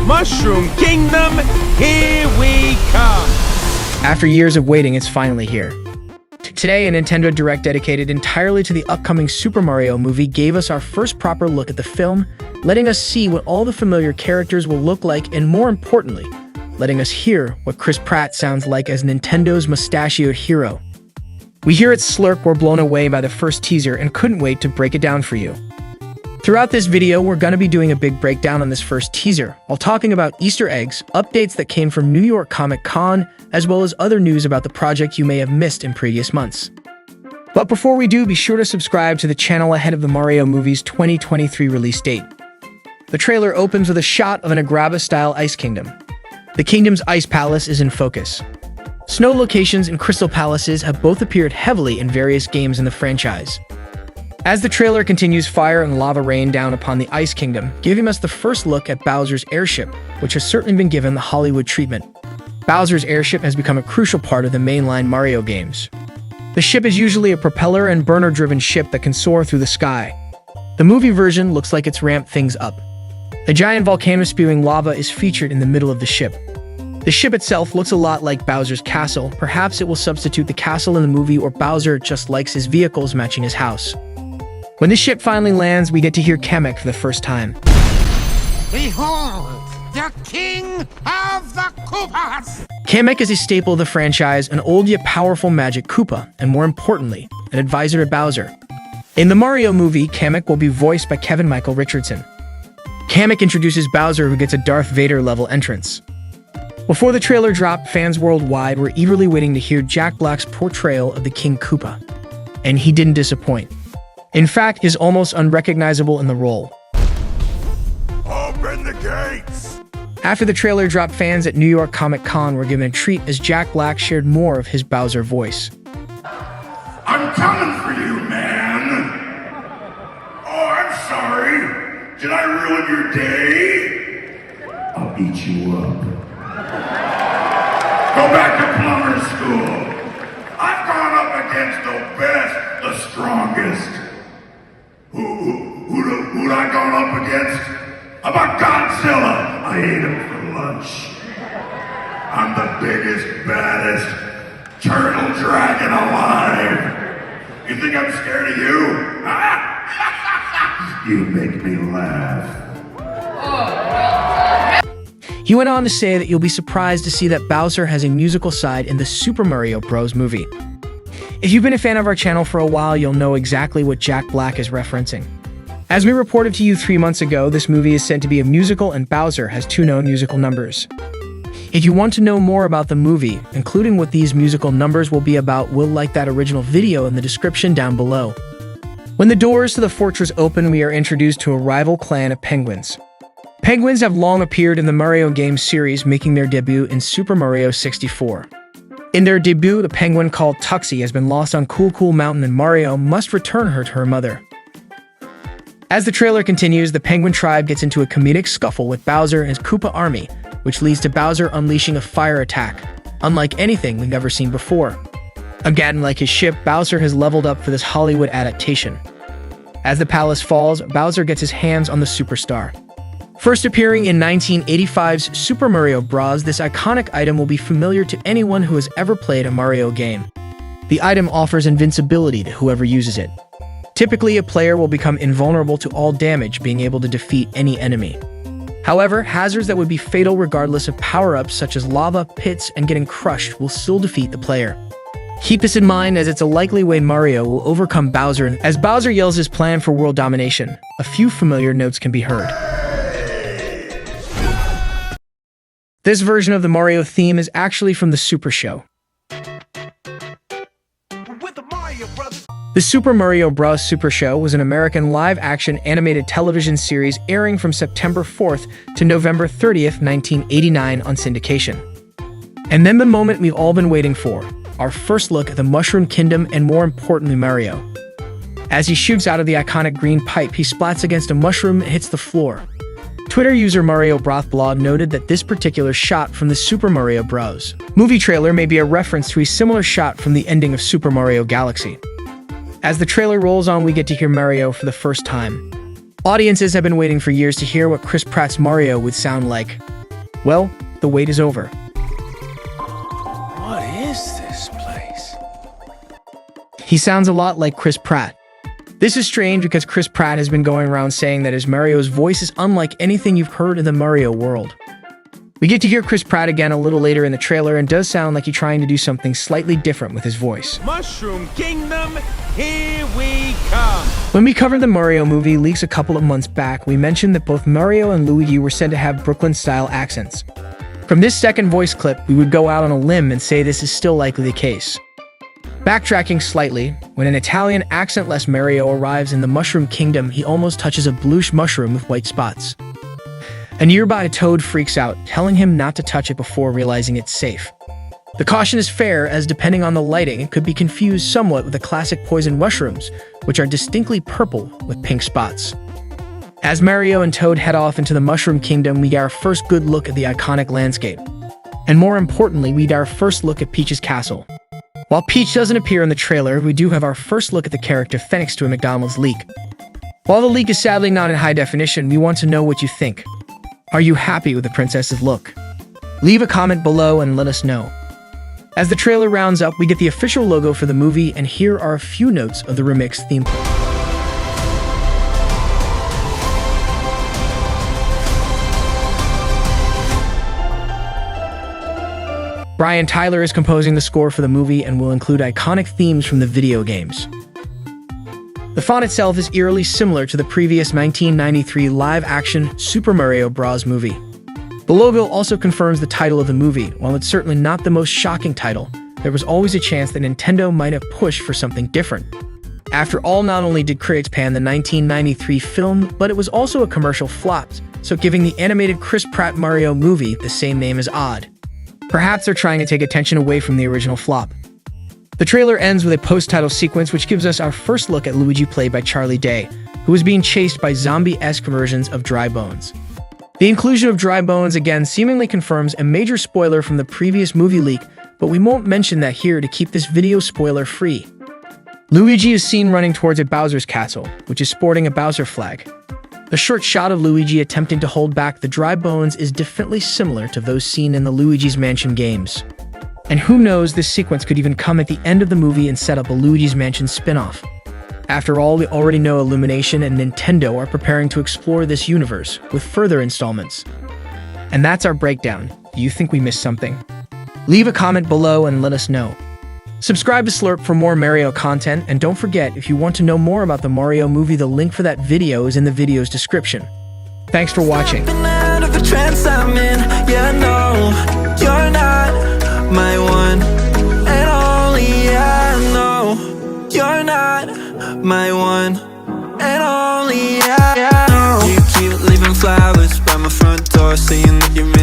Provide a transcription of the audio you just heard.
Mushroom Kingdom, here we come! After years of waiting, it's finally here. Today, a Nintendo Direct dedicated entirely to the upcoming Super Mario movie gave us our first proper look at the film, letting us see what all the familiar characters will look like and, more importantly, letting us hear what Chris Pratt sounds like as Nintendo's mustachioed hero. We hear its slurp, were blown away by the first teaser and couldn't wait to break it down for you. Throughout this video, we're going to be doing a big breakdown on this first teaser, while talking about Easter eggs, updates that came from New York Comic Con, as well as other news about the project you may have missed in previous months. But before we do, be sure to subscribe to the channel ahead of the Mario movie's 2023 release date. The trailer opens with a shot of an Agrabah-style ice kingdom. The kingdom's ice palace is in focus. Snow locations and crystal palaces have both appeared heavily in various games in the franchise. As the trailer continues, fire and lava rain down upon the Ice Kingdom, giving us the first look at Bowser's airship, which has certainly been given the Hollywood treatment. Bowser's airship has become a crucial part of the mainline Mario games. The ship is usually a propeller and burner-driven ship that can soar through the sky. The movie version looks like it's ramped things up. A giant volcano spewing lava is featured in the middle of the ship. The ship itself looks a lot like Bowser's castle. Perhaps it will substitute the castle in the movie, or Bowser just likes his vehicles matching his house. When the ship finally lands, we get to hear Kamek for the first time. Behold, the king of the Koopas! Kamek is a staple of the franchise, an old yet powerful magic Koopa, and more importantly, an advisor to Bowser. In the Mario movie, Kamek will be voiced by Keegan-Michael Richardson. Kamek introduces Bowser, who gets a Darth Vader-level entrance. Before the trailer dropped, fans worldwide were eagerly waiting to hear Jack Black's portrayal of the King Koopa. And he didn't disappoint. In fact, he's almost unrecognizable in the role. Open the gates! After the trailer dropped, fans at New York Comic Con were given a treat as Jack Black shared more of his Bowser voice. I'm coming for you, man! Oh, I'm sorry! Did I ruin your day? I'll eat you up. Go back to plumber school! I've gone up against the best, the strongest. Who'd I gone up against? How about Godzilla? I ate him for lunch. I'm the biggest, baddest turtle dragon alive. You think I'm scared of you? Huh? You make me laugh. He went on to say that you'll be surprised to see that Bowser has a musical side in the Super Mario Bros. Movie. If you've been a fan of our channel for a while, you'll know exactly what Jack Black is referencing. As we reported to you 3 months ago, this movie is said to be a musical and Bowser has 2 known musical numbers. If you want to know more about the movie, including what these musical numbers will be about, we'll link that original video in the description down below. When the doors to the fortress open, we are introduced to a rival clan of penguins. Penguins have long appeared in the Mario game series, making their debut in Super Mario 64. In their debut, the penguin called Tuxie has been lost on Cool Cool Mountain, and Mario must return her to her mother. As the trailer continues, the penguin tribe gets into a comedic scuffle with Bowser and his Koopa army, which leads to Bowser unleashing a fire attack, unlike anything we've ever seen before. Again, like his ship, Bowser has leveled up for this Hollywood adaptation. As the palace falls, Bowser gets his hands on the superstar. First appearing in 1985's Super Mario Bros., this iconic item will be familiar to anyone who has ever played a Mario game. The item offers invincibility to whoever uses it. Typically, a player will become invulnerable to all damage, being able to defeat any enemy. However, hazards that would be fatal regardless of power-ups such as lava, pits, and getting crushed will still defeat the player. Keep this in mind, as it's a likely way Mario will overcome Bowser. As Bowser yells his plan for world domination, a few familiar notes can be heard. This version of the Mario theme is actually from the Super Show. The Super Mario Bros. Super Show was an American live-action animated television series airing from September 4th to November 30th, 1989 on syndication. And then the moment we've all been waiting for, our first look at the Mushroom Kingdom and, more importantly, Mario. As he shoots out of the iconic green pipe, he splats against a mushroom and hits the floor. Twitter user Mario Brothblog noted that this particular shot from the Super Mario Bros. Movie trailer may be a reference to a similar shot from the ending of Super Mario Galaxy. As the trailer rolls on, we get to hear Mario for the first time. Audiences have been waiting for years to hear what Chris Pratt's Mario would sound like. Well, the wait is over. What is this place? He sounds a lot like Chris Pratt. This is strange because Chris Pratt has been going around saying that his Mario's voice is unlike anything you've heard in the Mario world. We get to hear Chris Pratt again a little later in the trailer and does sound like he's trying to do something slightly different with his voice. Mushroom Kingdom, here we come! When we covered the Mario movie leaks a couple of months back, we mentioned that both Mario and Luigi were said to have Brooklyn-style accents. From this second voice clip, we would go out on a limb and say this is still likely the case. Backtracking slightly, when an Italian accent-less Mario arrives in the Mushroom Kingdom, he almost touches a bluish mushroom with white spots. A nearby toad freaks out, telling him not to touch it before realizing it's safe. The caution is fair, as depending on the lighting, it could be confused somewhat with the classic poison mushrooms, which are distinctly purple with pink spots. As Mario and Toad head off into the Mushroom Kingdom, we get our first good look at the iconic landscape. And more importantly, we get our first look at Peach's castle. While Peach doesn't appear in the trailer, we do have our first look at the character thanks to a McDonald's leak. While the leak is sadly not in high definition, we want to know what you think. Are you happy with the princess's look? Leave a comment below and let us know. As the trailer rounds up, we get the official logo for the movie, and here are a few notes of the remix theme clip. Brian Tyler is composing the score for the movie and will include iconic themes from the video games. The font itself is eerily similar to the previous 1993 live-action Super Mario Bros. Movie. The logo also confirms the title of the movie. While it's certainly not the most shocking title, there was always a chance that Nintendo might have pushed for something different. After all, not only did critics pan the 1993 film, but it was also a commercial flop, so giving the animated Chris Pratt Mario movie the same name is odd. Perhaps they're trying to take attention away from the original flop. The trailer ends with a post-title sequence which gives us our first look at Luigi, played by Charlie Day, who is being chased by zombie-esque versions of Dry Bones. The inclusion of Dry Bones again seemingly confirms a major spoiler from the previous movie leak, but we won't mention that here to keep this video spoiler-free. Luigi is seen running towards a Bowser's castle, which is sporting a Bowser flag. The short shot of Luigi attempting to hold back the Dry Bones is definitely similar to those seen in the Luigi's Mansion games. And who knows, this sequence could even come at the end of the movie and set up a Luigi's Mansion spin-off. After all, we already know Illumination and Nintendo are preparing to explore this universe with further installments. And that's our breakdown. Do you think we missed something? Leave a comment below and let us know. Subscribe to Slurp for more Mario content, and don't forget, if you want to know more about the Mario movie, the link for that video is in the video's description. Thanks for watching. My one and only, I know you're not my one and only, I know. You keep leaving flowers by my front door saying that you're